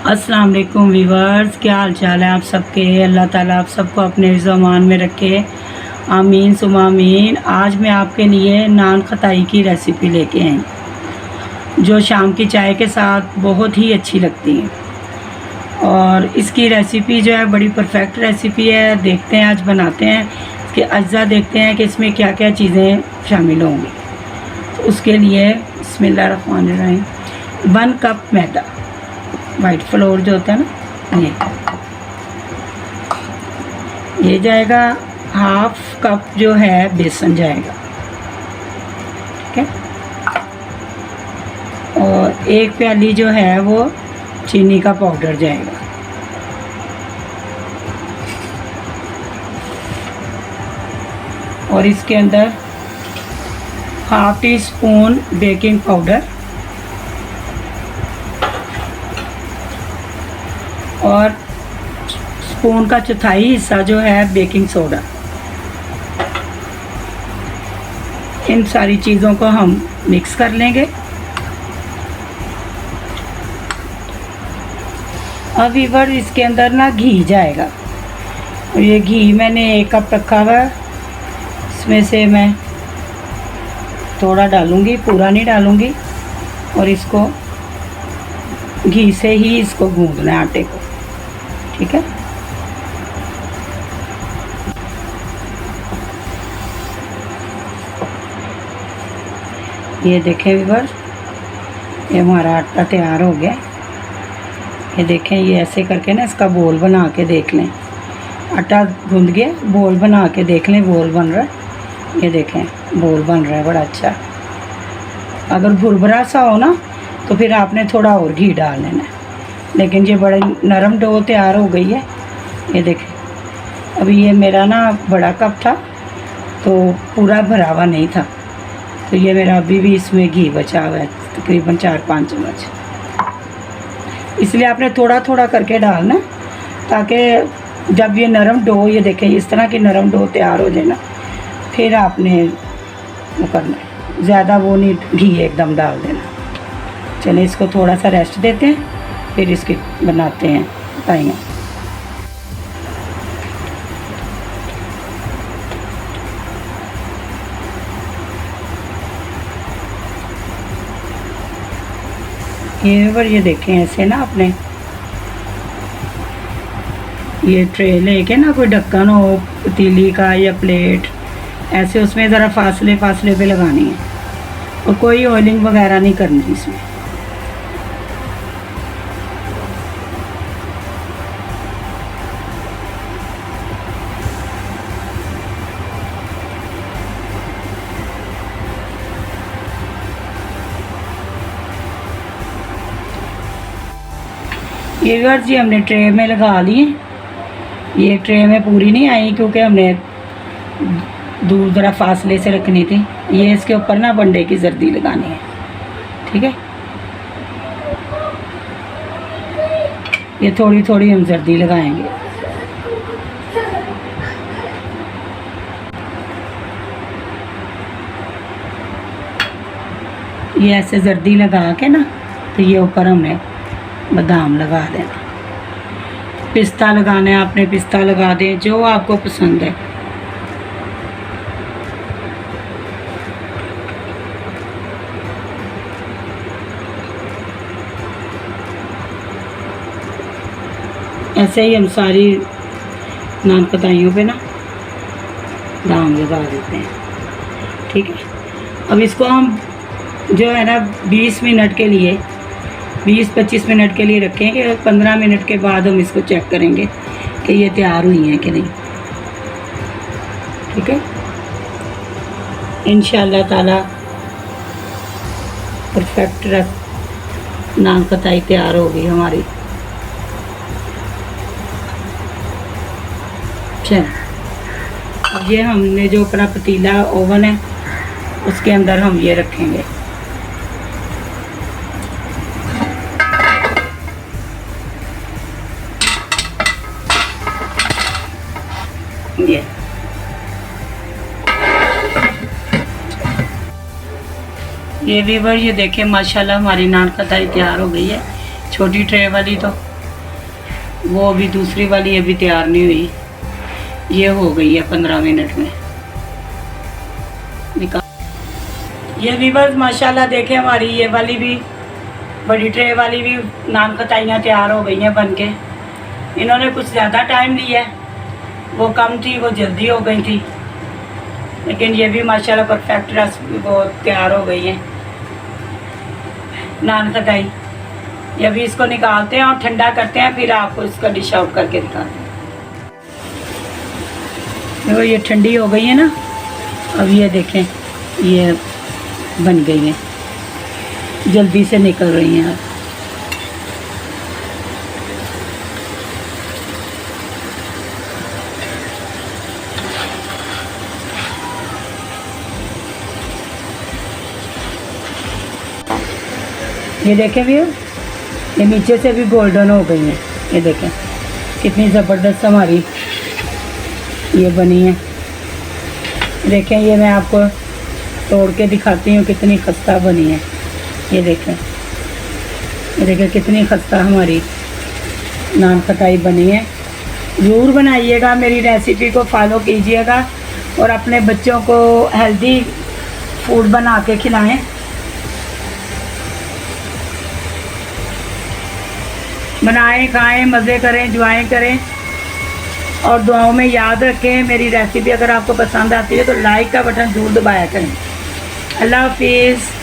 अस्सलाम वालेकुम वीवर्स, क्या हाल चाल है आप सबके। अल्लाह ताला आप सबको अपने ज़मान में रखे, आमीन सुमा आमीन। आज मैं आपके लिए नान खताई की रेसिपी लेके आई जो शाम की चाय के साथ बहुत ही अच्छी लगती है। और इसकी रेसिपी जो है बड़ी परफेक्ट रेसिपी है। देखते हैं आज बनाते हैं, इसके अज्जा देखते हैं कि इसमें क्या क्या चीज़ें शामिल होंगी। तो उसके लिए बिस्मिल्लाहिर्रहमानिर्रहीम 1 कप मैदा, वाइट फ्लोर जो होता है ना, ये जाएगा। हाफ कप जो है बेसन जाएगा, ठीक है। और 1 प्याली जो है वो चीनी का पाउडर जाएगा। और इसके अंदर half tea spoon baking powder और स्पून का चौथाई हिस्सा जो है बेकिंग सोडा। इन सारी चीज़ों को हम मिक्स कर लेंगे। अब वीवर इसके अंदर ना घी जाएगा। और ये घी मैंने 1 कप रखा हुआ है, इसमें से मैं थोड़ा डालूंगी, पूरा नहीं डालूंगी। और इसको घी से ही इसको गूंदना है आटे को, ठीक है। ये देखें व्यूअर, ये हमारा आटा तैयार हो गया। ये देखें, ये ऐसे करके ना इसका बोल बना के देख लें। आटा गूंद गया, बोल बना के देख लें, बोल बन रहा है। ये देखें बोल बन रहा है बड़ा अच्छा। अगर भुरभुरा सा हो ना तो फिर आपने थोड़ा और घी डाल लेना है। लेकिन ये बड़े नरम डो तैयार हो गई है। ये देखें, अभी ये मेरा ना बड़ा कप था तो पूरा भरा हुआ नहीं था, तो ये मेरा अभी भी इसमें घी बचा हुआ है, तकरीबन 4-5 चम्मच। इसलिए आपने थोड़ा थोड़ा करके डालना, ताकि जब ये नरम डो, ये देखें इस तरह की नरम डो तैयार हो जाए ना, फिर आपने वो करना है, ज़्यादा वो नहीं घी एकदम डाल देना। चलिए इसको थोड़ा सा रेस्ट देते हैं, फिर इसकी बनाते हैं बताइए। ये देखें ऐसे ना, आपने ये ट्रे लेके ना, कोई ढक्कन हो पतीली का या प्लेट, ऐसे उसमें ज़रा फासले फासले पे लगानी है। और कोई ऑयलिंग वगैरह नहीं करनी इसमें। ये व्यूअर्स जी हमने ट्रे में लगा लिए। ये ट्रे में पूरी नहीं आई क्योंकि हमने दूर ज़रा फासले से रखनी थी। ये इसके ऊपर ना बंडे की जर्दी लगानी है, ठीक है। ये थोड़ी थोड़ी हम जर्दी लगाएंगे। ये ऐसे जर्दी लगा के ना, तो ये ऊपर हमने बादाम लगा देना। पिस्ता लगाना है आपने, पिस्ता लगा दें जो आपको पसंद है। ऐसे ही हम सारी नान खताइयों पे ना दाम लगा देते हैं, ठीक है। अब इसको हम जो है ना 20 मिनट के लिए, 20-25 मिनट के लिए रखेंगे। 15 मिनट के बाद हम इसको चेक करेंगे कि ये तैयार हुई हैं कि नहीं, ठीक है। इंशाअल्लाह ताला परफेक्ट नान खताई तैयार हो गई हमारी। चल, अब ये हमने जो अपना पतीला ओवन है उसके अंदर हम ये रखेंगे। ये व्यूअर, ये देखें माशाल्लाह हमारी नान खताई तैयार हो गई है। छोटी ट्रे वाली तो वो अभी दूसरी वाली अभी तैयार नहीं हुई, ये हो गई है 15 मिनट में निकाल। ये भी बस माशाल्लाह देखे हमारी ये वाली भी बड़ी ट्रे वाली भी नान खटाइयाँ तैयार हो गई हैं बन के। इन्होंने कुछ ज़्यादा टाइम लिया है, वो कम थी वो जल्दी हो गई थी, लेकिन ये भी माशाल्लाह परफेक्ट रेसिपी बहुत तैयार हो गई है नान खटाई। ये अभी इसको निकालते हैं और ठंडा करते हैं, फिर आपको इसका डिश आउट करके दिखाते हैं। देखो ये ठंडी हो गई है ना, अब ये देखें ये बन गई है, जल्दी से निकल रही हैं अब। ये देखें भी, ये नीचे से भी गोल्डन हो गई है। ये देखें कितनी ज़बरदस्त हमारी ये बनी है। देखें ये मैं आपको तोड़ के दिखाती हूँ कितनी खस्ता बनी है। ये देखें कितनी खस्ता हमारी नान खटाई बनी है। ज़रूर बनाइएगा, मेरी रेसिपी को फॉलो कीजिएगा और अपने बच्चों को हेल्दी फूड बना के खिलाएं। बनाएं, खाएं, मज़े करें, एंजॉय करें और दुआओं में याद रखें। मेरी रेसिपी अगर आपको पसंद आती है तो लाइक का बटन ज़रूर दबाया करें। अल्लाह हाफिज़।